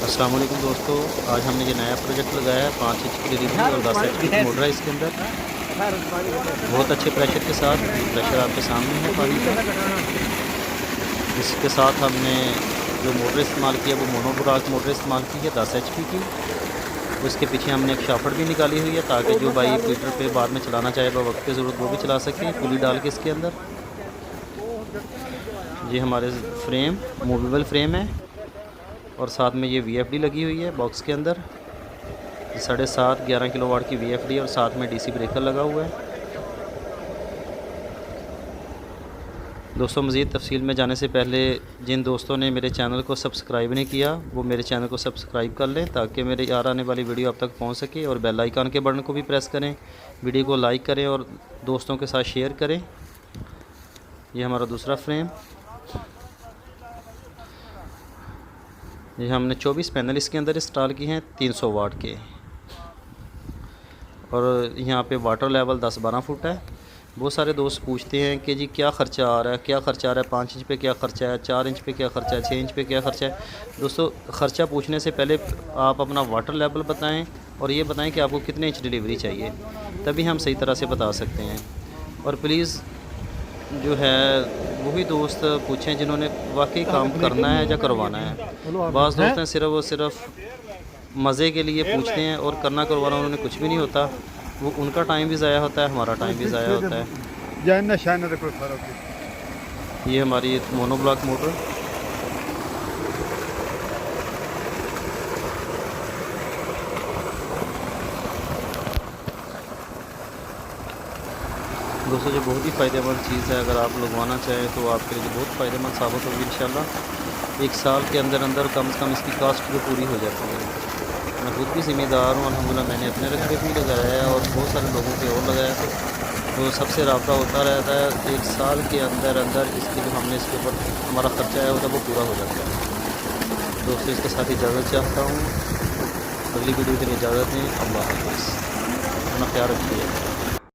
अस्सलाम वालेकुम दोस्तों, आज हमने ये नया प्रोजेक्ट लगाया है। 5 इंच की डिलीवरी और 10 HP की मोटर है इसके अंदर। बहुत अच्छे प्रेशर के साथ, प्रेशर आपके सामने है पानी का। इसके साथ हमने जो मोटर इस्तेमाल की है वो मोनोब्राक मोटर इस्तेमाल की है 10 HP की। उसके पीछे हमने एक शाफट भी निकाली हुई है ताकि जो भाई फीटर पे बाद में चलाना चाहे वक्त की ज़रूरत वो भी चला सके पुली डाल के इसके अंदर। ये हमारे फ्रेम मूवेबल फ्रेम है और साथ में ये VFD लगी हुई है बॉक्स के अंदर। 7.5 11 किलोवाट की VFD और साथ में DC ब्रेकर लगा हुआ है। दोस्तों, मज़ीद तफसील में जाने से पहले जिन दोस्तों ने मेरे चैनल को सब्सक्राइब नहीं किया वो मेरे चैनल को सब्सक्राइब कर लें ताकि मेरे आने वाली वीडियो आप तक पहुंच सके, और बेल आइकन के बटन को भी प्रेस करें, वीडियो को लाइक करें और दोस्तों के साथ शेयर करें। ये हमारा दूसरा फ्रेम। ये हमने 24 पैनल इसके अंदर इंस्टॉल किए हैं 300 वाट के, और यहाँ पे वाटर लेवल 10-12 फुट है। बहुत सारे दोस्त पूछते हैं कि जी क्या ख़र्चा आ रहा है, क्या ख़र्चा आ रहा है, 5 इंच पे क्या ख़र्चा है, 4 इंच पे क्या ख़र्चा है, 6 इंच पे क्या ख़र्चा है। दोस्तों, ख़र्चा पूछने से पहले आप अपना वाटर लेवल बताएं और ये बताएं कि आपको कितने इंच डिलीवरी चाहिए, तभी हम सही तरह से बता सकते हैं। और प्लीज़ जो है वही दोस्त पूछें जिन्होंने वाकई काम करना है या करवाना है। बाज़ दोस्त हैं सिर्फ और सिर्फ मज़े के लिए पूछते हैं और करना करवाना उन्होंने कुछ भी नहीं होता। वो उनका टाइम भी ज़ाया होता है, हमारा टाइम भी ज़ाया होता है। ये हमारी मोनोब्लॉक मोटर। दोस्तों, जो बहुत ही फ़ायदेमंद चीज़ है, अगर आप लगवाना चाहें तो आपके लिए बहुत फ़ायदेमंद साबित होगी इंशाल्लाह। 1 साल के अंदर अंदर कम से कम इसकी कास्ट भी पूरी हो जाती है। मैं खुद भी ज़िम्मेदार हूँ अल्हम्दुलिल्लाह। मैंने अपने रकबे भी लगाया है और बहुत सारे लोगों के और लगाया है, तो सबसे रब्ता होता रहता है। 1 साल के अंदर अंदर इसके जो हमने इसके ऊपर हमारा ख़र्चा आया होता है वो पूरा हो जाता है। दोस्तों, इसके साथ इजाज़त चाहता हूँ। अगली वीडियो के लिए इजाज़त दें। अल्लाह हाफ़िज़। अपना ख्याल रखिए।